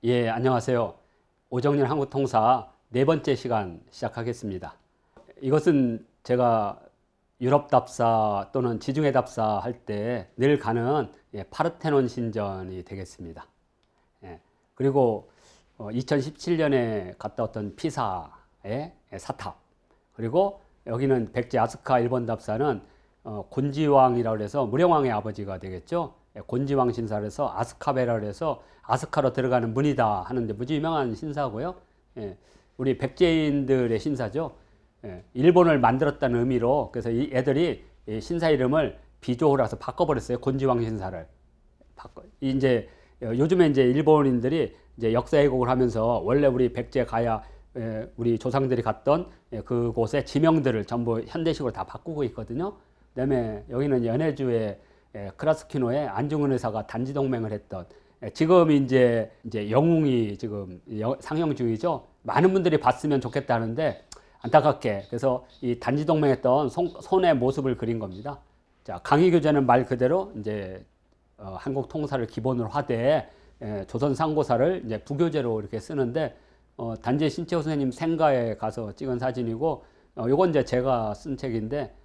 예, 안녕하세요. 오정렬 한국통사 네 번째 시간 시작하겠습니다. 이것은 제가 유럽 답사 또는 지중해 답사 할 때 늘 가는 파르테논 신전이 되겠습니다. 예, 그리고 2017년에 갔다 왔던 피사의 사탑, 그리고 여기는 백제 아스카 일본 답사는 곤지왕이라고 해서 무령왕의 아버지가 되겠죠. 곤지왕 신사를 해서 아스카베라를 해서 아스카로 들어가는 문이다 하는데 무지 유명한 신사고요. 우리 백제인들의 신사죠. 일본을 만들었다는 의미로 그래서 이 애들이 신사 이름을 비조호라서 바꿔버렸어요. 곤지왕 신사를. 이제 요즘에 이제 일본인들이 이제 역사 왜곡을 하면서 원래 우리 백제 가야 우리 조상들이 갔던 그곳의 지명들을 전부 현대식으로 다 바꾸고 있거든요. 그다음에 여기는 연해주의 크라스키노의 안중근 의사가 단지 동맹을 했던 지금 이제 영웅이 지금 상영 중이죠. 많은 분들이 봤으면 좋겠다는데 안타깝게 그래서 이 단지 동맹했던 손의 모습을 그린 겁니다. 자, 강의교재는 말 그대로 이제 한국 통사를 기본으로 하되 조선 상고사를 이제 부교재로 이렇게 쓰는데 단지 신채호 선생님 생가에 가서 찍은 사진이고 요건 이제 제가 쓴 책인데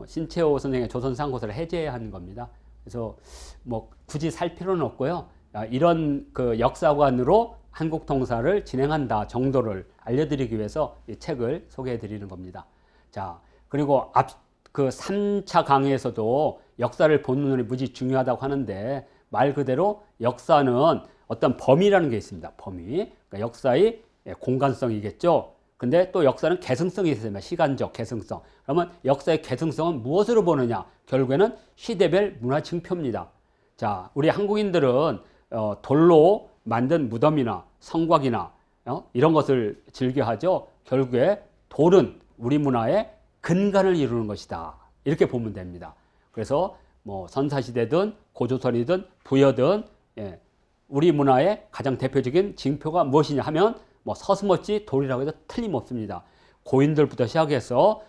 신채호 선생의 조선 상고사를 해제한 겁니다. 그래서 뭐 굳이 살 필요는 없고요. 이런 그 역사관으로 한국 통사를 진행한다 정도를 알려드리기 위해서 이 책을 소개해 드리는 겁니다. 자, 그리고 그 3차 강의에서도 역사를 보는 눈이 무지 중요하다고 하는데 말 그대로 역사는 어떤 범위라는 게 있습니다. 범위. 그러니까 역사의 공간성이겠죠. 근데 또 역사는 개성성이 있습니다. 시간적 개성성. 그러면 역사의 개성성은 무엇으로 보느냐? 결국에는 시대별 문화 징표입니다. 자, 우리 한국인들은 돌로 만든 무덤이나 성곽이나 이런 것을 즐겨하죠. 결국에 돌은 우리 문화의 근간을 이루는 것이다. 이렇게 보면 됩니다. 그래서 뭐 선사시대든 고조선이든 부여든 우리 문화의 가장 대표적인 징표가 무엇이냐 하면 뭐 서슴없이 돌이라고 해도 틀림없습니다. 고인들부터 시작해서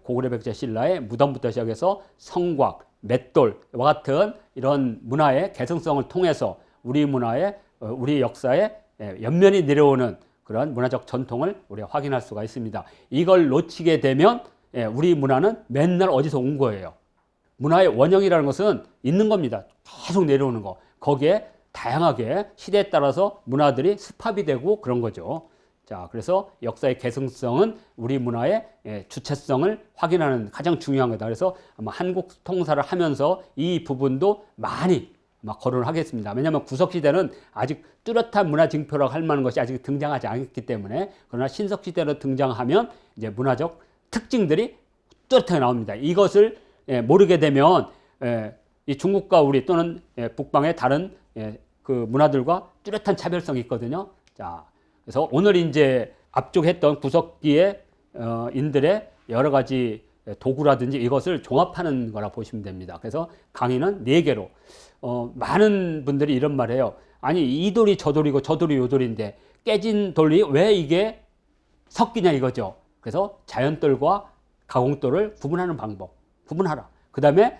고구려 백제 신라의 무덤부터 시작해서 성곽, 맷돌과 같은 이런 문화의 개성성을 통해서 우리 문화의 우리 역사의 연면이 내려오는 그런 문화적 전통을 우리가 확인할 수가 있습니다. 이걸 놓치게 되면 우리 문화는 맨날 어디서 온 거예요. 문화의 원형이라는 것은 있는 겁니다. 계속 내려오는 거. 거기에 다양하게 시대에 따라서 문화들이 습합이 되고 그런 거죠. 자, 그래서 역사의 개성성은 우리 문화의 주체성을 확인하는 가장 중요한 거다. 그래서 아마 한국 통사를 하면서 이 부분도 많이 거론을 하겠습니다. 왜냐하면 구석시대는 아직 뚜렷한 문화징표라고 할 만한 것이 아직 등장하지 않았기 때문에 그러나 신석시대로 등장하면 이제 문화적 특징들이 뚜렷하게 나옵니다. 이것을 모르게 되면 이 중국과 우리 또는 북방의 다른 그 문화들과 뚜렷한 차별성이 있거든요. 자, 그래서 오늘 이제 앞쪽 했던 구석기의 인들의 여러 가지 도구라든지 이것을 종합하는 거라 보시면 됩니다. 그래서 강의는 4개로 많은 분들이 이런 말 해요. 아니 이 돌이 저 돌이고 저 돌이 요 돌인데 깨진 돌이 왜 이게 섞이냐 이거죠. 그래서 자연돌과 가공돌을 구분하는 방법 구분하라. 그 다음에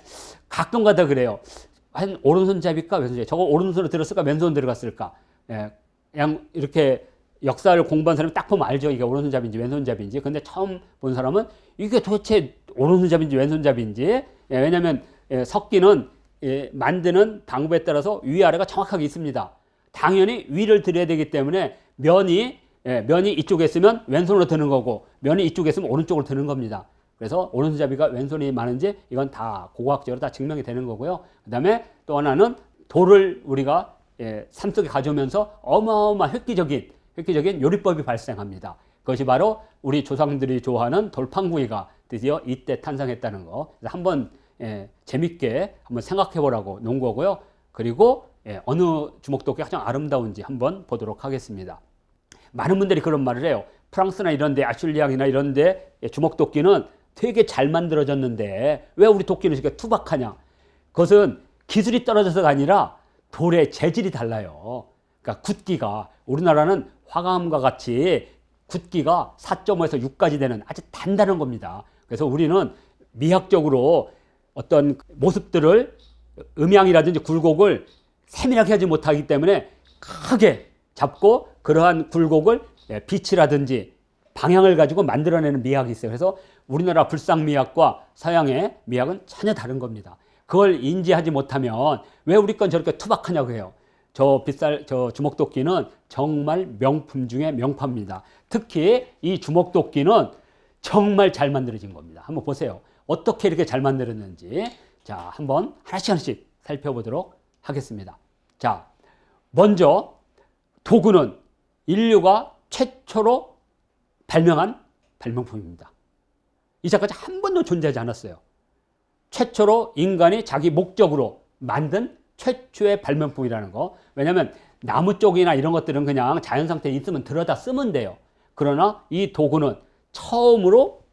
가끔가다 그래요. 한 오른손잡이일까 왼손잡이 저거 오른손으로 들었을까 왼손으로 들어갔을까. 그냥 이렇게 역사를 공부한 사람이 딱 보면 알죠. 이게 오른손잡이인지 왼손잡이인지. 근데 처음 본 사람은 이게 도대체 오른손잡이인지 왼손잡이인지. 왜냐하면 섞기는 만드는 방법에 따라서 위아래가 정확하게 있습니다. 당연히 위를 들여야 되기 때문에 면이 이쪽에 있으면 왼손으로 드는 거고 면이 이쪽에 있으면 오른쪽으로 드는 겁니다. 그래서 오른손잡이가 왼손이 많은지 이건 다 고고학적으로 다 증명이 되는 거고요. 그 다음에 또 하나는 돌을 우리가 삶 속에 가져오면서 어마어마한 획기적인 요리법이 발생합니다. 그것이 바로 우리 조상들이 좋아하는 돌판구이가 드디어 이때 탄생했다는 거. 그래서 한번 재밌게 한번 생각해 보라고 놓은 거고요. 그리고 어느 주먹도끼가 가장 아름다운지 한번 보도록 하겠습니다. 많은 분들이 그런 말을 해요. 프랑스나 이런 데 아슐리앙이나 이런 데 주먹도끼는 되게 잘 만들어졌는데 왜 우리 도끼는 이렇게 투박하냐. 그것은 기술이 떨어져서가 아니라 돌의 재질이 달라요. 그러니까 굳기가 우리나라는 화감과 같이 굳기가 4.5에서 6까지 되는 아주 단단한 겁니다. 그래서 우리는 미학적으로 어떤 모습들을 음양이라든지 굴곡을 세밀하게 하지 못하기 때문에 크게 잡고 그러한 굴곡을 빛이라든지 방향을 가지고 만들어내는 미학이 있어요. 그래서 우리나라 불상미학과 서양의 미학은 전혀 다른 겁니다. 그걸 인지하지 못하면 왜 우리 건 저렇게 투박하냐고 해요. 저 주먹도끼는 정말 명품 중에 명품입니다. 특히 이 주먹도끼는 정말 잘 만들어진 겁니다. 한번 보세요. 어떻게 이렇게 잘 만들었는지. 자, 한번 하나씩 살펴보도록 하겠습니다. 자, 먼저 도구는 인류가 최초로 발명한 발명품입니다. 이전까지 한 번도 존재하지 않았어요. 최초로 인간이 자기 목적으로 만든 최초의 발명품이라는 거. 왜냐하면 나무 쪽이나 이런 것들은 그냥 자연 상태에 있으면 들여다 쓰면 돼요. 그러나 이 도구는 처음으로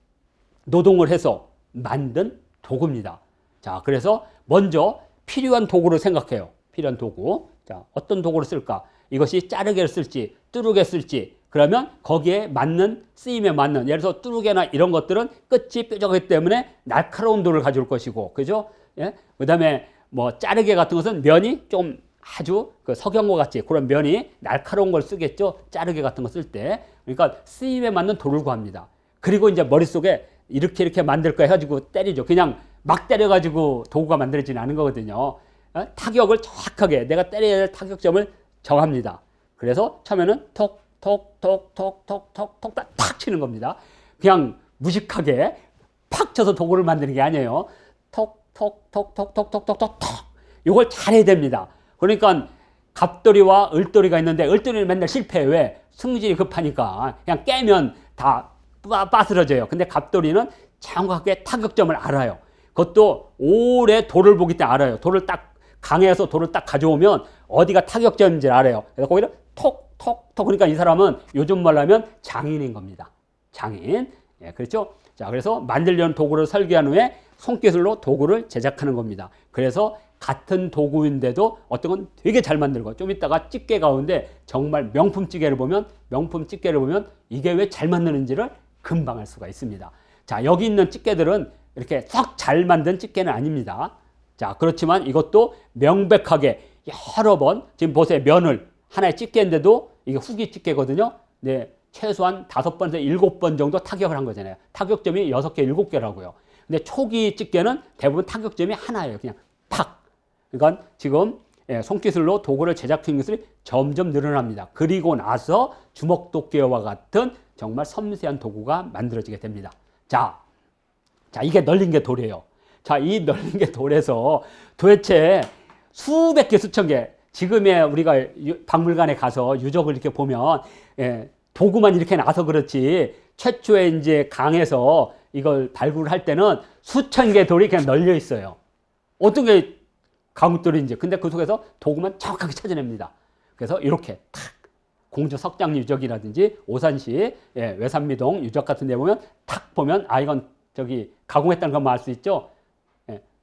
노동을 해서 만든 도구입니다. 자, 그래서 먼저 필요한 도구를 생각해요. 필요한 도구. 자, 어떤 도구를 쓸까? 이것이 자르개를 쓸지, 뚜루개 쓸지, 그러면 거기에 맞는, 쓰임에 맞는, 예를 들어서 뚜루개나 이런 것들은 끝이 뾰족하기 때문에 날카로운 돌을 가져올 것이고, 그죠? 예? 그 다음에 뭐 자르개 같은 것은 면이 좀 아주 그 석영과 같이 그런 면이 날카로운 걸 쓰겠죠. 자르개 같은 거 쓸 때. 그러니까 쓰임에 맞는 돌을 구합니다. 그리고 이제 머릿속에 이렇게 만들 거 해가지고 때리죠. 그냥 막 때려가지고 도구가 만들어지는 않은 거거든요. 타격을 정확하게 내가 때려야 될 타격점을 정합니다. 그래서 처음에는 톡톡톡톡톡톡톡 탁 치는 겁니다. 그냥 무식하게 팍 쳐서 도구를 만드는 게 아니에요. 톡톡톡톡톡톡톡톡 이걸 잘해야 됩니다. 그러니까 갑돌이와 을돌이가 있는데 을돌이는 맨날 실패해. 왜? 승질이 급하니까 그냥 깨면 다 빠스러져요. 근데 갑돌이는 정확하게 타격점을 알아요. 그것도 오래 돌을 보기 때문에 알아요. 돌을 딱 강에서 돌을 딱 가져오면 어디가 타격점인지 알아요. 그래서 거기를 톡톡톡. 그러니까 이 사람은 요즘 말로 하면 장인인 겁니다. 장인. 예, 그렇죠? 자, 그래서 만들려는 도구를 설계한 후에 손기술로 도구를 제작하는 겁니다. 그래서 같은 도구인데도 어떤 건 되게 잘 만들고 좀 이따가 집게 가운데 정말 명품 집게를 보면 이게 왜 잘 만드는지를 금방 알 수가 있습니다. 자, 여기 있는 집게들은 이렇게 썩 잘 만든 집게는 아닙니다. 자, 그렇지만 이것도 명백하게 여러 번, 지금 보세요. 면을 하나의 집게인데도 이게 후기 집게거든요. 네, 최소한 5번에서 7번 정도 타격을 한 거잖아요. 타격점이 6개, 7개라고요. 근데 초기 집게는 대부분 타격점이 하나예요. 그냥 팍. 그러니까 지금 손기술로 도구를 제작하는 기술이 점점 늘어납니다. 그리고 나서 주먹도끼와 같은 정말 섬세한 도구가 만들어지게 됩니다. 자, 이게 널린 게 돌이에요. 자, 이 널린 게 돌에서 도대체 수백 개, 수천 개, 지금의 우리가 박물관에 가서 유적을 이렇게 보면 도구만 이렇게 나서 그렇지 최초에 이제 강에서 이걸 발굴할 때는 수천 개 돌이 그냥 널려 있어요. 어떤 게 강돌인지. 근데 그 속에서 도구만 정확하게 찾아냅니다. 그래서 이렇게 탁 공주 석장 유적이라든지 오산시 외산미동 유적 같은 데 보면 탁 보면 이건 저기 가공했다는 것만 알 수 있죠.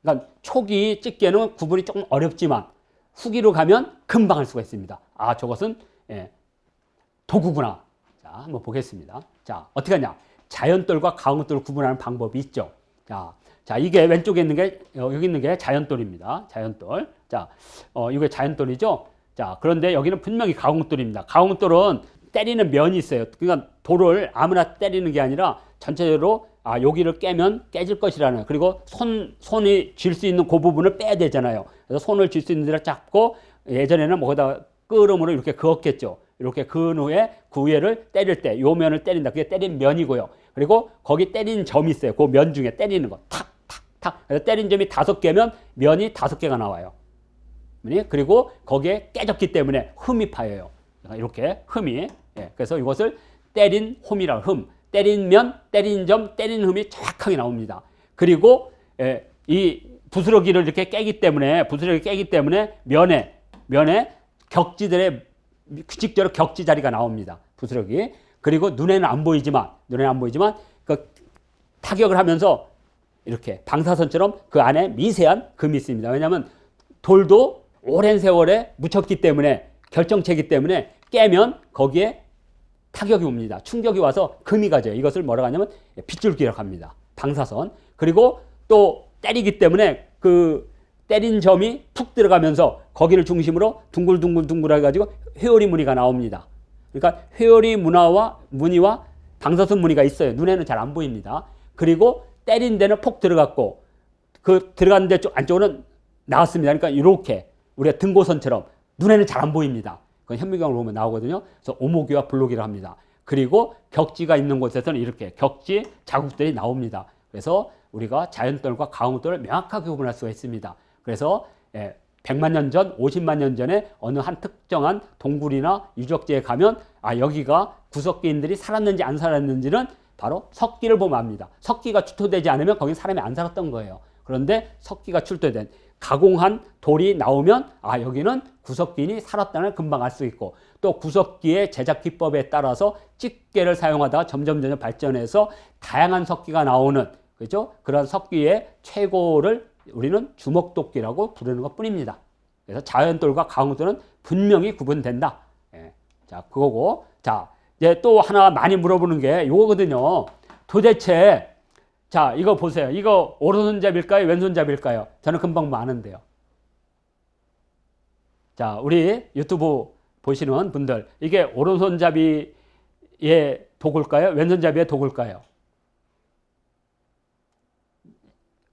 그러니까 초기 집게는 구분이 조금 어렵지만 후기로 가면 금방 알 수가 있습니다. 저것은 도구구나. 자, 한번 보겠습니다. 자, 어떻게 하냐? 자연돌과 가공돌을 구분하는 방법이 있죠. 자, 이게 왼쪽에 있는 게, 여기 있는 게 자연돌입니다. 자연돌. 자, 이게 자연돌이죠. 자, 그런데 여기는 분명히 가공돌입니다. 가공돌은 때리는 면이 있어요. 그러니까 돌을 아무나 때리는 게 아니라 전체적으로 여기를 깨면 깨질 것이라는. 그리고 손이 쥘 수 있는 그 부분을 빼야 되잖아요. 그래서 손을 쥘 수 있는 데를 잡고 예전에는 거기다 끄름으로 이렇게 그었겠죠. 이렇게 그은 후에 그 위에를 때릴 때 요 면을 때린다. 그게 때린 면이고요. 그리고 거기 때린 점이 있어요. 그 면 중에 때리는 거. 탁, 탁, 탁. 그래서 때린 점이 5개면 면이 5개가 나와요. 그리고 거기에 깨졌기 때문에 흠이 파여요. 이렇게 흠이. 그래서 이것을 때린 홈이라고 흠. 때린 면, 때린 점, 때린 흠이 정확하게 나옵니다. 그리고 이 부스러기를 이렇게 깨기 때문에 면에 격지들의 규칙대로 격지 자리가 나옵니다. 부스러기. 그리고 눈에는 안 보이지만 그 타격을 하면서 이렇게 방사선처럼 그 안에 미세한 금이 있습니다. 왜냐하면 돌도 오랜 세월에 묻혔기 때문에 결정체이기 때문에 깨면 거기에 타격이 옵니다. 충격이 와서 금이 가져요. 이것을 뭐라고 하냐면 빗줄기라고 합니다. 방사선. 그리고 또 때리기 때문에 그 때린 점이 푹 들어가면서 거기를 중심으로 둥글둥글둥글 해가지고 회오리 무늬가 나옵니다. 그러니까 회오리 무늬와 방사선 무늬가 있어요. 눈에는 잘 안 보입니다. 그리고 때린 데는 폭 들어갔고 그 들어간 데 안쪽으로는 나왔습니다. 그러니까 이렇게 우리가 등고선처럼 눈에는 잘 안 보입니다. 그건 현미경을 보면 나오거든요. 그래서 오목이와 블록이라 합니다. 그리고 격지가 있는 곳에서는 이렇게 격지 자국들이 나옵니다. 그래서 우리가 자연돌과 강우돌을 명확하게 구분할 수가 있습니다. 그래서 100만 년 전, 50만 년 전에 어느 한 특정한 동굴이나 유적지에 가면 여기가 구석기인들이 살았는지 안 살았는지는 바로 석기를 보면 압니다. 석기가 출토되지 않으면 거기 사람이 안 살았던 거예요. 그런데 석기가 출토된 가공한 돌이 나오면 여기는 구석기인이 살았다는 걸 금방 알 수 있고, 또 구석기의 제작 기법에 따라서 집게를 사용하다가 점점 발전해서 다양한 석기가 나오는, 그렇죠? 그런 석기의 최고를 우리는 주먹도끼라고 부르는 것 뿐입니다. 그래서 자연돌과 강우돌은 분명히 구분된다. 자, 그거고. 자, 이제 또 하나 많이 물어보는 게 이거거든요. 도대체, 자, 이거 보세요. 이거 오른손잡이일까요? 왼손잡이일까요? 저는 금방 아는데요. 자, 우리 유튜브 보시는 분들, 이게 오른손잡이의 도구일까요? 왼손잡이의 도구일까요?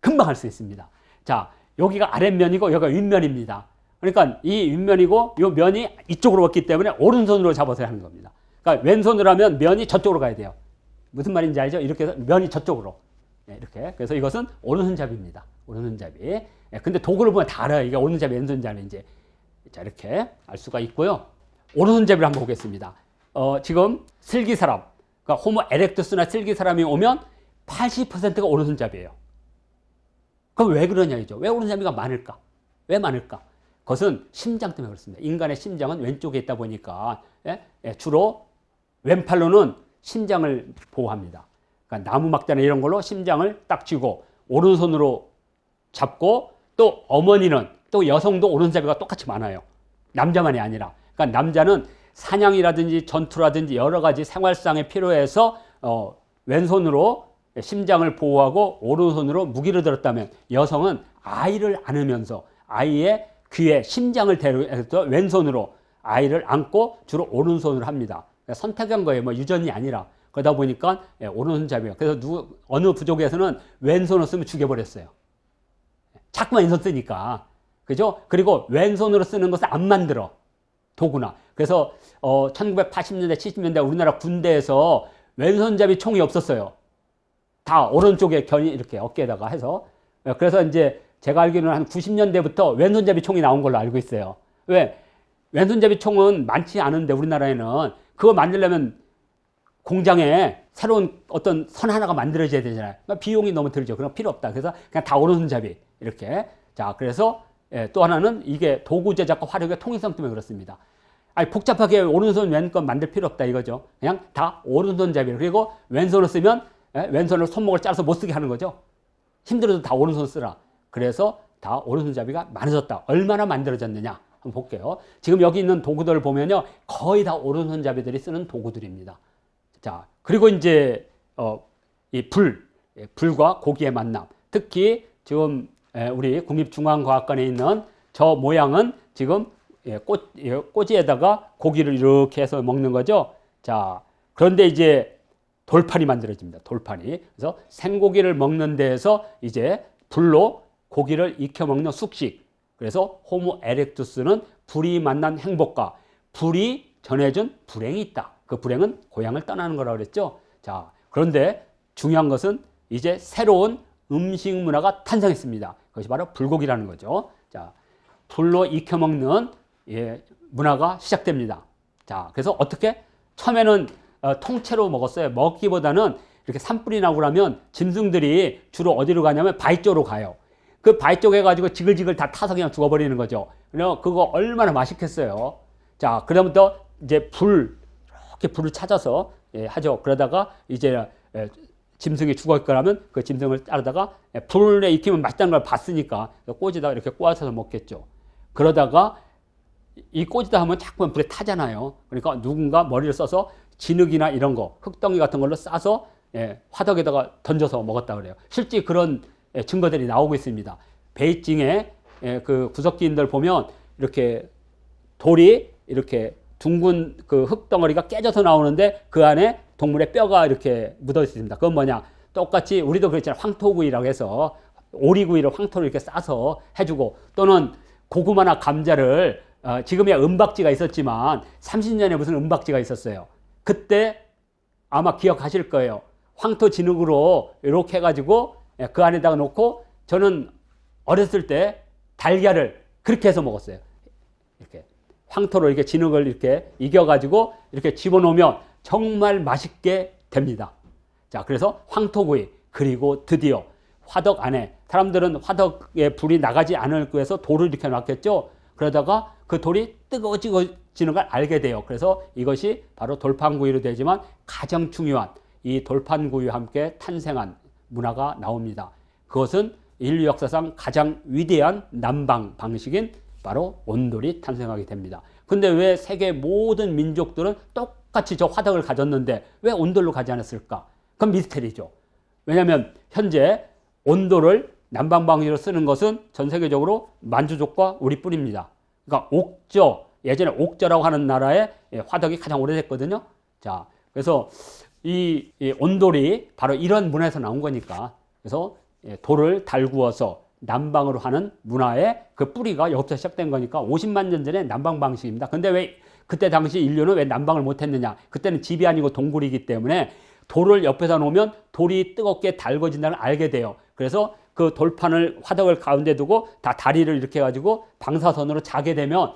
금방 알 수 있습니다. 자, 여기가 아랫면이고 여기가 윗면입니다. 그러니까 이 윗면이고 이 면이 이쪽으로 왔기 때문에 오른손으로 잡아서 하는 겁니다. 그러니까 왼손으로 하면 면이 저쪽으로 가야 돼요. 무슨 말인지 알죠? 이렇게 해서 면이 저쪽으로. 이렇게. 그래서 이것은 오른손잡이입니다. 오른손잡이. 근데 도구를 보면 다 알아요. 이게 오른손잡이, 왼손잡이인지. 자, 이렇게 알 수가 있고요. 오른손잡이를 한번 보겠습니다. 지금 슬기사람, 그러니까 호모 에렉투스나 슬기사람이 오면 80%가 오른손잡이에요. 그럼 왜 그러냐이죠. 왜 오른손잡이가 많을까? 왜 많을까? 그것은 심장 때문에 그렇습니다. 인간의 심장은 왼쪽에 있다 보니까 주로 왼팔로는 심장을 보호합니다. 그러니까 나무 막대나 이런 걸로 심장을 딱 쥐고 오른손으로 잡고, 또 어머니는, 또 여성도 오른손잡이가 똑같이 많아요. 남자만이 아니라. 그러니까 남자는 사냥이라든지 전투라든지 여러 가지 생활상에 필요해서 왼손으로 심장을 보호하고 오른손으로 무기를 들었다면, 여성은 아이를 안으면서 아이의 귀에 심장을 대서 왼손으로 아이를 안고 주로 오른손으로 합니다. 선택한 거예요. 유전이 아니라. 그러다 보니까 오른손잡이에요. 그래서 어느 부족에서는 왼손을 쓰면 죽여버렸어요. 자꾸만 왼손 쓰니까. 그죠? 그리고 왼손으로 쓰는 것을 안 만들어. 도구나. 그래서 1980년대, 70년대 우리나라 군대에서 왼손잡이 총이 없었어요. 다 오른쪽에 견이 이렇게 어깨에다가 해서. 그래서 이제 제가 알기로는 한 90년대부터 왼손잡이 총이 나온 걸로 알고 있어요. 왜? 왼손잡이 총은 많지 않은데 우리나라에는 그거 만들려면 공장에 새로운 어떤 선 하나가 만들어져야 되잖아요. 그러니까 비용이 너무 들죠. 그런 거 필요 없다. 그래서 그냥 다 오른손잡이 이렇게. 자, 그래서 또 하나는 이게 도구 제작과 화력의 통일성 때문에 그렇습니다. 복잡하게 오른손 왼손 만들 필요 없다 이거죠. 그냥 다 오른손잡이. 그리고 왼손을 쓰면 왼손으로 손목을 잘라서 못 쓰게 하는 거죠. 힘들어도 다 오른손 쓰라. 그래서 다 오른손잡이가 많아졌다. 얼마나 만들어졌느냐 한번 볼게요. 지금 여기 있는 도구들을 보면요, 거의 다 오른손잡이들이 쓰는 도구들입니다. 자, 그리고 이제 이 불과 고기의 만남. 특히 지금 우리 국립중앙과학관에 있는 저 모양은 지금 꼬지에다가 고기를 이렇게 해서 먹는 거죠. 자, 그런데 이제 돌판이 만들어집니다. 돌판이. 그래서 생고기를 먹는 데에서 이제 불로 고기를 익혀 먹는 숙식. 그래서 호모 에렉투스는 불이 만난 행복과 불이 전해준 불행이 있다. 그 불행은 고향을 떠나는 거라고 그랬죠. 자, 그런데 중요한 것은 이제 새로운 음식 문화가 탄생했습니다. 그것이 바로 불고기라는 거죠. 자, 불로 익혀 먹는 문화가 시작됩니다. 자, 그래서 어떻게? 처음에는 통째로 먹었어요. 먹기보다는 이렇게 산불이 나고 그러면 짐승들이 주로 어디로 가냐면 바위 쪽으로 가요. 그 바위 쪽에 가지고 지글지글 다 타서 그냥 죽어버리는 거죠. 그거 얼마나 맛있겠어요. 자, 그다음부터 이제 이렇게 불을 찾아서 하죠. 그러다가 이제 짐승이 죽었거라면 그 짐승을 자르다가 불에 익히면 맛있다는 걸 봤으니까 꼬지다가 이렇게 꼬아서 먹겠죠. 그러다가 이 꼬지다 하면 자꾸만 불에 타잖아요. 그러니까 누군가 머리를 써서 진흙이나 이런 거, 흙덩이 같은 걸로 싸서 화덕에다가 던져서 먹었다 그래요. 실제 그런 증거들이 나오고 있습니다. 베이징에 그 구석기인들 보면 이렇게 돌이 이렇게 둥근 그 흙덩어리가 깨져서 나오는데 그 안에 동물의 뼈가 이렇게 묻어 있습니다. 그건 뭐냐? 똑같이 우리도 그랬잖아요. 황토구이라고 해서 오리구이를 황토를 이렇게 싸서 해주고, 또는 고구마나 감자를 지금이야 은박지가 있었지만 30년에 무슨 은박지가 있었어요. 그때 아마 기억하실 거예요. 황토 진흙으로 이렇게 해가지고 그 안에다가 놓고, 저는 어렸을 때 달걀을 그렇게 해서 먹었어요. 이렇게 황토로 이렇게 진흙을 이렇게 이겨가지고 이렇게 집어넣으면 정말 맛있게 됩니다. 자, 그래서 황토구이. 그리고 드디어 화덕 안에, 사람들은 화덕에 불이 나가지 않을 위해서 돌을 이렇게 놨겠죠. 그러다가 그 돌이 뜨거워지는 걸 알게 돼요. 그래서 이것이 바로 돌판구이로 되지만 가장 중요한 이 돌판구이와 함께 탄생한 문화가 나옵니다. 그것은 인류 역사상 가장 위대한 난방 방식인 바로 온돌이 탄생하게 됩니다. 근데 왜 세계 모든 민족들은 똑같이 저 화덕을 가졌는데 왜 온돌로 가지 않았을까? 그건 미스테리죠. 왜냐하면 현재 온돌을 난방 방식으로 쓰는 것은 전 세계적으로 만주족과 우리뿐입니다. 그러니까 옥저, 예전에 옥저라고 하는 나라의 화덕이 가장 오래됐거든요. 자, 그래서 이 온돌이 바로 이런 문화에서 나온 거니까, 그래서 돌을 달구어서 난방으로 하는 문화의 그 뿌리가 여기서 시작된 거니까 50만 년 전에 난방 방식입니다. 근데 왜 그때 당시 인류는 왜 난방을 못 했느냐? 그때는 집이 아니고 동굴이기 때문에 돌을 옆에다 놓으면 돌이 뜨겁게 달궈진다는 걸 알게 돼요. 그래서 그 돌판을 화덕을 가운데 두고 다 다리를 이렇게 해가지고 방사선으로 자게 되면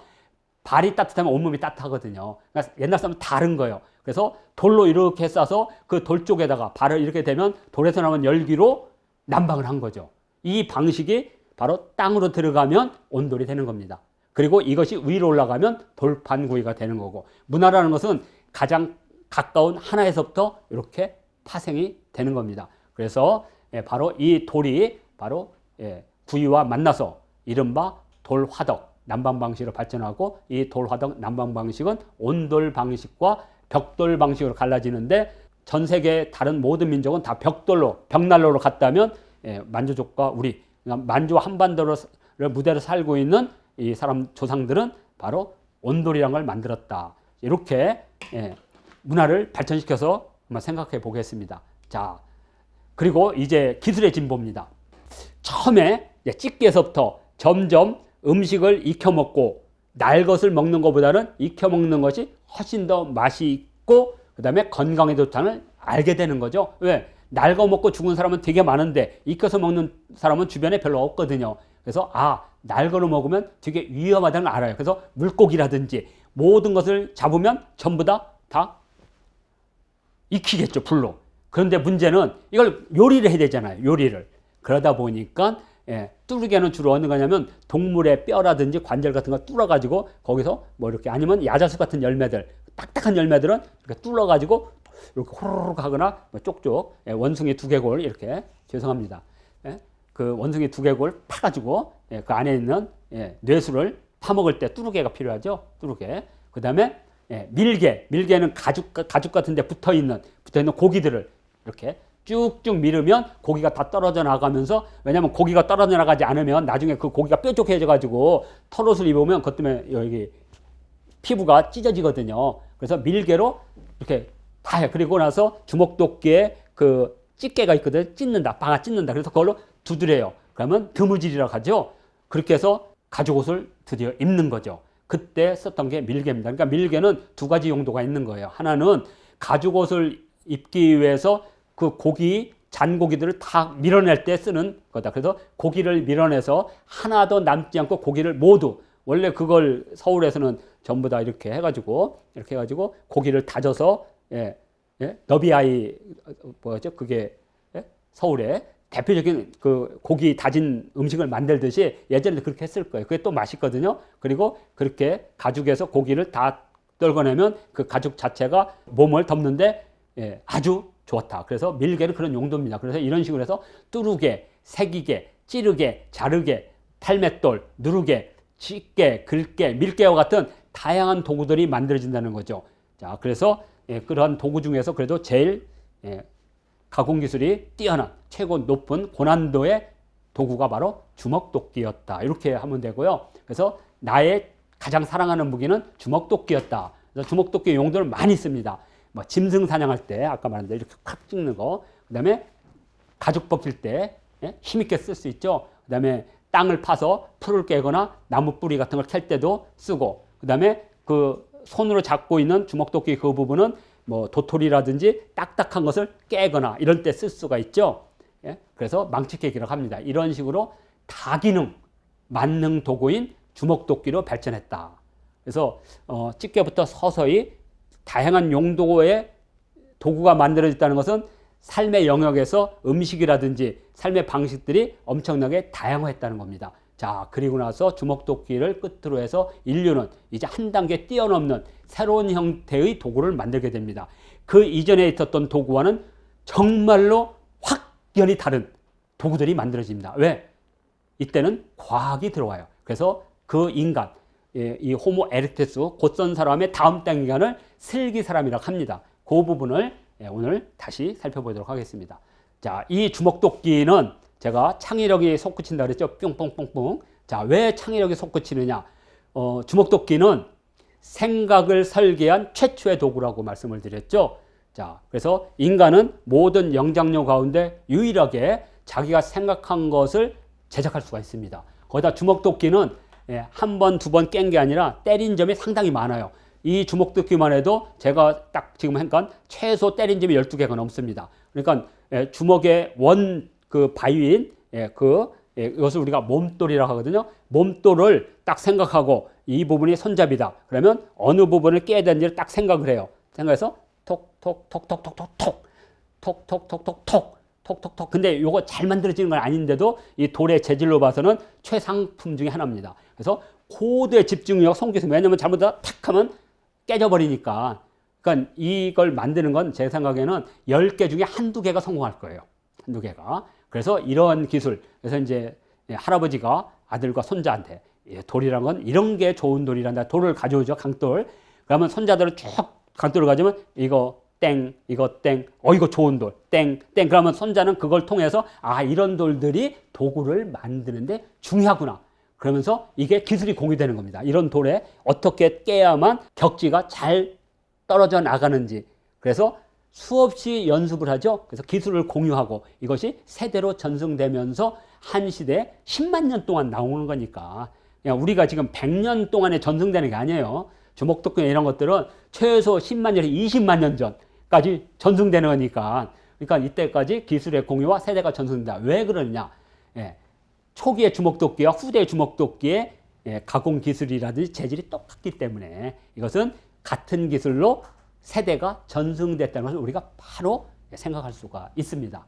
발이 따뜻하면 온몸이 따뜻하거든요. 그러니까 옛날 사람은 다른 거예요. 그래서 돌로 이렇게 싸서 그 돌 쪽에다가 발을 이렇게 대면 돌에서 나오는 열기로 난방을 한 거죠. 이 방식이 바로 땅으로 들어가면 온돌이 되는 겁니다. 그리고 이것이 위로 올라가면 돌판구이가 되는 거고, 문화라는 것은 가장 가까운 하나에서부터 이렇게 파생이 되는 겁니다. 그래서 바로 이 돌이 바로 구이와 만나서 이른바 돌화덕 난방 방식으로 발전하고, 이 돌화덕 난방 방식은 온돌 방식과 벽돌 방식으로 갈라지는데, 전 세계 다른 모든 민족은 다 벽돌로, 벽난로로 갔다면 만주족과 우리, 만주 한반도를 무대로 살고 있는 이 사람 조상들은 바로 온돌이라는 걸 만들었다. 이렇게 문화를 발전시켜서 한번 생각해 보겠습니다. 자, 그리고 이제 기술의 진보입니다. 처음에 집게에서부터 점점 음식을 익혀 먹고, 날 것을 먹는 것보다는 익혀 먹는 것이 훨씬 더 맛이 있고 그 다음에 건강에 좋다는 알게 되는 거죠. 왜? 날거 먹고 죽은 사람은 되게 많은데 익혀서 먹는 사람은 주변에 별로 없거든요. 그래서 날거로 먹으면 되게 위험하다는 걸 알아요. 그래서 물고기라든지 모든 것을 잡으면 전부 다 익히겠죠, 불로. 그런데 문제는 이걸 요리를 해야 되잖아요, 요리를. 그러다 보니까 뚜르게는 주로 어느 거냐면 동물의 뼈라든지 관절 같은 걸 뚫어가지고 거기서 뭐 이렇게, 아니면 야자수 같은 열매들, 딱딱한 열매들은 이렇게 뚫어가지고 이렇게 호로록 하거나 뭐 쪽쪽, 원숭이 두개골 이렇게, 죄송합니다. 그 원숭이 두개골 파가지고 그 안에 있는 뇌수를 파먹을 때 뚜르게가 필요하죠. 뚜르게. 그 다음에 밀개는 가죽 같은 데 붙어있는 고기들을 이렇게 쭉쭉 밀으면 고기가 다 떨어져 나가면서, 왜냐면 고기가 떨어져 나가지 않으면 나중에 그 고기가 뾰족해져 가지고 털옷을 입으면 그것 때문에 여기 피부가 찢어지거든요. 그래서 밀개로 이렇게 다 해. 그리고 나서 주먹도끼에 그 집게가 있거든. 방아 찢는다. 그래서 그걸로 두드려요. 그러면 드무질이라고 하죠. 그렇게 해서 가죽옷을 드디어 입는 거죠. 그때 썼던 게 밀개입니다. 그러니까 밀개는 두 가지 용도가 있는 거예요. 하나는 가죽옷을 입기 위해서 그 잔고기들을 다 밀어낼 때 쓰는 거다. 그래서 고기를 밀어내서 하나도 남지 않고 고기를 모두, 원래 그걸 서울에서는 전부 다 이렇게 해가지고 고기를 다져서 너비아이 뭐죠? 그게 서울에 대표적인 그 고기 다진 음식을 만들듯이 예전에 그렇게 했을 거예요. 그게 또 맛있거든요. 그리고 그렇게 가죽에서 고기를 다 떨궈내면 그 가죽 자체가 몸을 덮는데 아주 좋다. 그래서 밀개는 그런 용도입니다. 그래서 이런 식으로 해서 뚜르개, 새기개, 찌르개, 자르개, 탈맷돌, 누르개, 집게, 글개, 밀개와 같은 다양한 도구들이 만들어진다는 거죠. 자, 그래서 그러한 도구 중에서 그래도 제일 가공 기술이 뛰어난, 최고 높은 고난도의 도구가 바로 주먹도끼였다. 이렇게 하면 되고요. 그래서 나의 가장 사랑하는 무기는 주먹도끼였다. 그래서 주먹도끼 용도를 많이 씁니다. 뭐 짐승 사냥할 때 아까 말한 대로 이렇게 콱 찍는 거, 그다음에 가죽 벗길 때 힘있게 쓸 수 있죠. 그다음에 땅을 파서 풀을 깨거나 나무 뿌리 같은 걸 캘 때도 쓰고, 그다음에 그 손으로 잡고 있는 주먹도끼 그 부분은 뭐 도토리라든지 딱딱한 것을 깨거나 이런 때 쓸 수가 있죠. 그래서 망치깨기라고 합니다. 이런 식으로 다기능 만능 도구인 주먹도끼로 발전했다. 그래서 찌개부터 서서히 다양한 용도의 도구가 만들어졌다는 것은 삶의 영역에서 음식이라든지 삶의 방식들이 엄청나게 다양화했다는 겁니다. 자, 그리고 나서 주먹도끼를 끝으로 해서 인류는 이제 한 단계 뛰어넘는 새로운 형태의 도구를 만들게 됩니다. 그 이전에 있었던 도구와는 정말로 확연히 다른 도구들이 만들어집니다. 왜? 이때는 과학이 들어와요. 그래서 그 인간, 이 호모 에렉투스, 곧선 사람의 다음 단계간을 슬기 사람이라고 합니다. 그 부분을 오늘 다시 살펴보도록 하겠습니다. 자, 이 주먹도끼는 제가 창의력이 솟구친다 그랬죠. 뿅뿅뿅뿅. 자, 왜 창의력이 솟구치느냐? 주먹도끼는 생각을 설계한 최초의 도구라고 말씀을 드렸죠. 자, 그래서 인간은 모든 영장류 가운데 유일하게 자기가 생각한 것을 제작할 수가 있습니다. 거기다 주먹도끼는 한 번, 두 번 깬 게 아니라 때린 점이 상당히 많아요. 이 주먹도끼만 해도 제가 딱 지금 하니까 최소 때린 점이 12개가 넘습니다. 그러니까 주먹의 그 바위인 이것을 우리가 몸돌이라고 하거든요. 몸돌을 딱 생각하고 이 부분이 손잡이다. 그러면 어느 부분을 깨야 되는지를 딱 생각을 해요. 생각해서 톡톡톡톡톡톡톡 톡톡톡톡톡 톡톡톡. 근데 이거 잘 만들어지는 건 아닌데도 이 돌의 재질로 봐서는 최상품 중에 하나입니다. 그래서 고도의 집중력, 성기술. 왜냐하면 잘못하다 탁 하면 깨져버리니까. 그러니까 이걸 만드는 건 제 생각에는 10개 중에 한두 개가 성공할 거예요. 한두 개가. 그래서 이런 기술. 그래서 이제 할아버지가 아들과 손자한테 돌이란 건 이런 게 좋은 돌이란다. 돌을 가져오죠. 강돌. 그러면 손자들은 쭉 강돌을 가져오면 이거 땡, 이거 땡, 이거 좋은 돌, 땡, 땡. 그러면 손자는 그걸 통해서 이런 돌들이 도구를 만드는데 중요하구나. 그러면서 이게 기술이 공유되는 겁니다. 이런 돌에 어떻게 깨야만 격지가 잘 떨어져 나가는지. 그래서 수없이 연습을 하죠. 그래서 기술을 공유하고 이것이 세대로 전승되면서 한 시대에 10만 년 동안 나오는 거니까. 그냥 우리가 지금 100년 동안에 전승되는 게 아니에요. 주먹도끼 이런 것들은 최소 10만 년에서 20만 년 전까지 전승되는 거니까. 그러니까 이때까지 기술의 공유와 세대가 전승된다. 왜 그러느냐? 초기의 주먹도끼와 후대의 주먹도끼의 가공 기술이라든지 재질이 똑같기 때문에 이것은 같은 기술로 세대가 전승됐다는 것을 우리가 바로 생각할 수가 있습니다.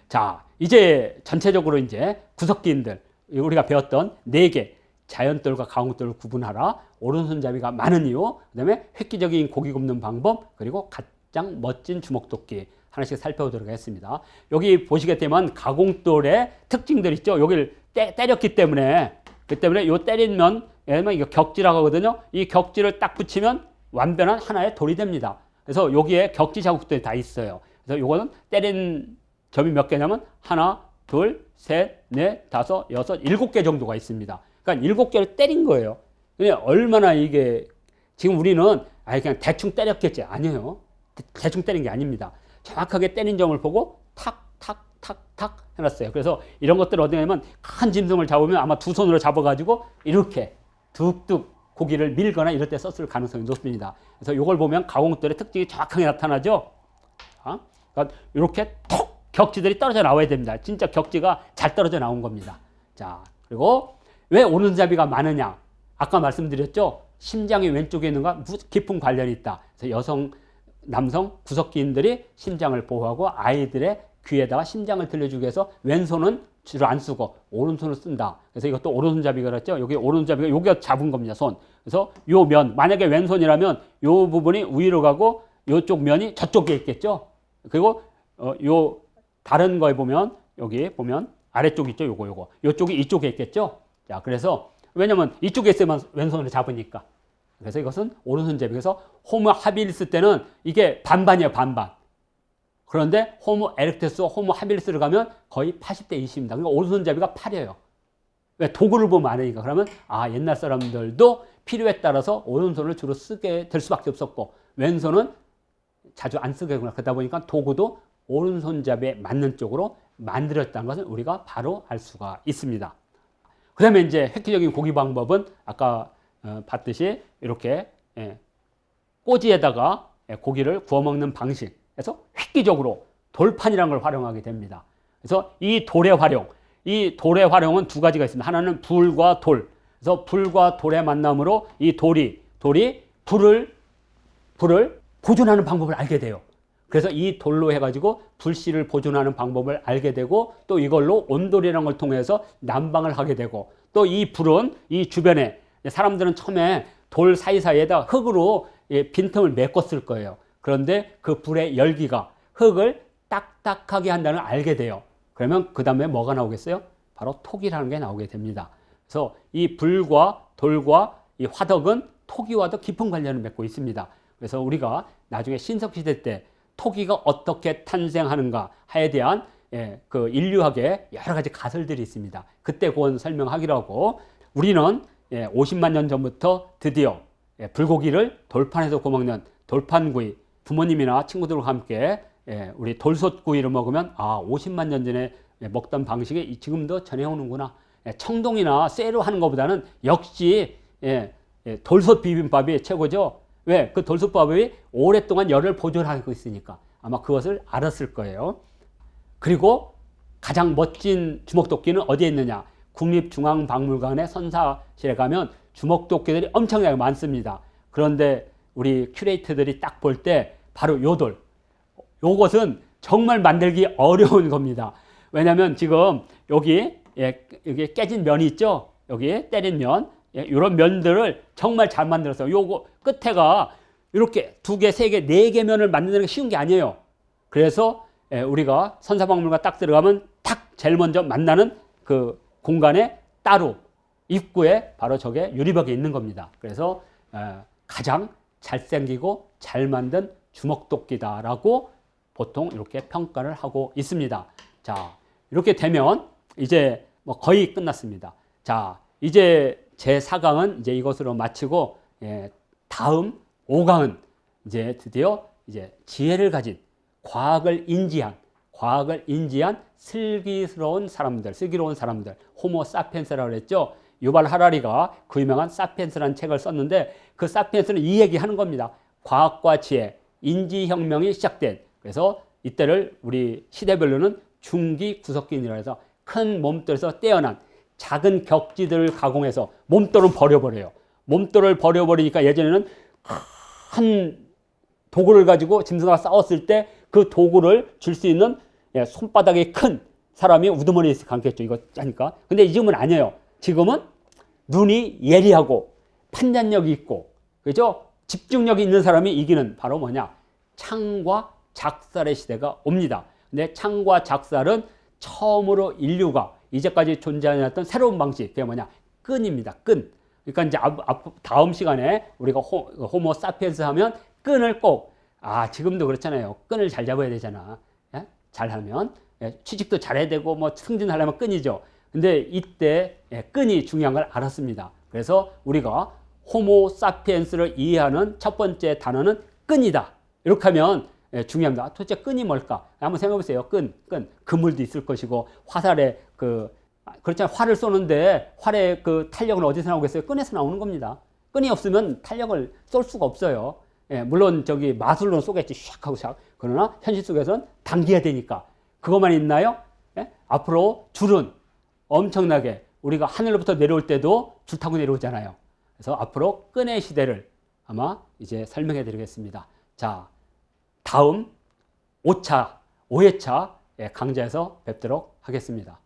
자, 이제 전체적으로 이제 구석기인들, 우리가 배웠던 4개, 자연돌과 가공돌을 구분하라, 오른손잡이가 많은 이유, 그 다음에 획기적인 고기 굽는 방법, 그리고 가장 멋진 주먹도끼 하나씩 살펴보도록 하겠습니다. 여기 보시게 되면 가공돌의 특징들 있죠. 여기를 때렸기 때문에, 그 때문에 요 때리면, 예를 들면 이거 격지라고 하거든요. 이 격지를 딱 붙이면 완전한 하나의 돌이 됩니다. 그래서 여기에 격지 자국들이 다 있어요. 그래서 요거는 때린 점이 몇 개냐면 하나, 둘, 셋, 넷, 다섯, 여섯, 7개 정도가 있습니다. 그러니까 7개를 때린 거예요. 근데 얼마나 이게, 지금 우리는 그냥 대충 때렸겠지. 아니에요. 대충 때린 게 아닙니다. 정확하게 때린 점을 보고 탁, 탁, 탁, 탁 해놨어요. 그래서 이런 것들 어디 가면 큰 짐승을 잡으면 아마 두 손으로 잡아가지고 이렇게 뚝뚝 고기를 밀거나 이럴 때 썼을 가능성이 높습니다. 그래서 이걸 보면 가공돌의 특징이 정확하게 나타나죠. 그러니까 이렇게 톡 격지들이 떨어져 나와야 됩니다. 진짜 격지가 잘 떨어져 나온 겁니다. 자, 그리고 왜 오른손잡이가 많으냐? 아까 말씀드렸죠. 심장이 왼쪽에 있는 것과 깊은 관련이 있다. 그래서 남성 구석기인들이 심장을 보호하고 아이들의 귀에다가 심장을 들려주기 위해서 왼손은 주로 안 쓰고 오른손을 쓴다. 그래서 이것도 오른손잡이가 그랬죠. 여기 오른손잡이가 여기가 잡은 겁니다. 손. 그래서 요 면, 만약에 왼손이라면 요 부분이 위로 가고 요쪽 면이 저쪽에 있겠죠. 그리고 요 다른 거에 보면 여기 보면 아래쪽 있죠. 요거. 요쪽이 이쪽에 있겠죠. 자, 그래서 왜냐면 이쪽에 있으면 왼손으로 잡으니까. 그래서 이것은 오른손잡이. 그래서 호모 하빌리스 때는 이게 반반이에요. 반반. 그런데 호모 에렉투스, 호모 하빌리스를 가면 거의 80대 20입니다. 그러니까 오른손잡이가 8이에요. 왜? 도구를 보면 아니니까. 그러면 옛날 사람들도 필요에 따라서 오른손을 주로 쓰게 될 수밖에 없었고 왼손은 자주 안 쓰게 되구나. 그러다 보니까 도구도 오른손잡이에 맞는 쪽으로 만들었다는 것을 우리가 바로 알 수가 있습니다. 그 다음에 이제 획기적인 고기 방법은 아까 봤듯이 이렇게 꼬지에다가 고기를 구워 먹는 방식. 그래서 획기적으로 돌판이라는 걸 활용하게 됩니다. 그래서 이 돌의 활용은 두 가지가 있습니다. 하나는 불과 돌. 그래서 불과 돌의 만남으로 이 돌이 불을 보존하는 방법을 알게 돼요. 그래서 이 돌로 해가지고 불씨를 보존하는 방법을 알게 되고 또 이걸로 온돌이라는 걸 통해서 난방을 하게 되고 또 이 불은 이 주변에 사람들은 처음에 돌 사이사이에다 흙으로 빈틈을 메꿨을 거예요. 그런데 그 불의 열기가 흙을 딱딱하게 한다는 걸 알게 돼요. 그러면 그 다음에 뭐가 나오겠어요? 바로 톡이라는 게 나오게 됩니다. 그래서 이 불과 돌과 이 화덕은 토기와도 깊은 관련을 맺고 있습니다. 그래서 우리가 나중에 신석시대 때 토기가 어떻게 탄생하는가에 대한 그 인류학의 여러 가지 가설들이 있습니다. 그때 그건 설명하기로 하고 우리는 50만 년 전부터 드디어 불고기를 돌판에서 구워 먹는 돌판구이, 부모님이나 친구들과 함께 우리 돌솥구이를 먹으면 50만 년 전에 먹던 방식이 지금도 전해오는구나. 청동이나 쇠로 하는 것보다는 역시 돌솥 비빔밥이 최고죠. 왜? 그 돌솥밥이 오랫동안 열을 보존하고 있으니까 아마 그것을 알았을 거예요. 그리고 가장 멋진 주먹도끼는 어디에 있느냐? 국립중앙박물관의 선사실에 가면 주먹도끼들이 엄청나게 많습니다. 그런데 우리 큐레이터들이 딱 볼 때 바로 요 돌. 요것은 정말 만들기 어려운 겁니다. 왜냐하면 지금 여기 깨진 면이 있죠? 여기 때린 면. 이런 면들을 정말 잘 만들었어요. 요거 끝에가 이렇게 2개, 3개, 4개 면을 만드는 게 쉬운 게 아니에요. 그래서 우리가 선사박물관 딱 들어가면 딱 제일 먼저 만나는 그 공간에 따로 입구에 바로 저게 유리벽에 있는 겁니다. 그래서 가장 잘생기고 잘 만든 주먹도끼다라고 보통 이렇게 평가를 하고 있습니다. 자, 이렇게 되면 이제 뭐 거의 끝났습니다. 자, 이제 제 4강은 이제 이것으로 마치고 다음 5강은 이제 드디어 이제 지혜를 가진 과학을 인지한 슬기로운 사람들, 호모 사피엔스라고 그랬죠. 유발 하라리가 그 유명한 사피엔스라는 책을 썼는데 그 사피엔스는 이 얘기하는 겁니다. 과학과 지혜, 인지혁명이 시작된. 그래서 이때를 우리 시대별로는 중기 구석기인이라 해서 큰 몸돌에서 떼어난 작은 격지들을 가공해서 몸돌을 버려버려요. 몸돌을 버려버리니까 예전에는 큰 도구를 가지고 짐승과 싸웠을 때 그 도구를 줄 수 있는 손바닥이 큰 사람이 우두머리에 감겠죠. 이거 짜니까. 근데 지금은 아니에요. 지금은 눈이 예리하고 판단력이 있고, 그죠? 집중력이 있는 사람이 이기는 바로 뭐냐? 창과 작살의 시대가 옵니다. 근데 창과 작살은 처음으로 인류가 이제까지 존재하였던 새로운 방식, 그게 뭐냐? 끈입니다. 끈. 그러니까 이제 다음 시간에 우리가 호모 사피엔스 하면 끈을 꼭, 지금도 그렇잖아요. 끈을 잘 잡아야 되잖아. 예? 잘하면. 취직도 잘해야 되고, 뭐 승진하려면 끈이죠. 근데 이때 끈이 중요한 걸 알았습니다. 그래서 우리가 호모 사피엔스를 이해하는 첫 번째 단어는 끈이다. 이렇게 하면 중요합니다. 도대체 끈이 뭘까? 한번 생각해 보세요. 끈. 그물도 있을 것이고, 화살에 그렇잖아요. 활을 쏘는데 활의 그 탄력은 어디서 나오겠어요? 끈에서 나오는 겁니다. 끈이 없으면 탄력을 쏠 수가 없어요. 물론 마술로는 쏘겠지. 샥 하고 샥. 그러나 현실 속에서는 당겨야 되니까. 그것만 있나요? 앞으로 줄은 엄청나게 우리가 하늘로부터 내려올 때도 줄 타고 내려오잖아요. 그래서 앞으로 끈의 시대를 아마 이제 설명해 드리겠습니다. 자, 다음 5회차 강좌에서 뵙도록 하겠습니다.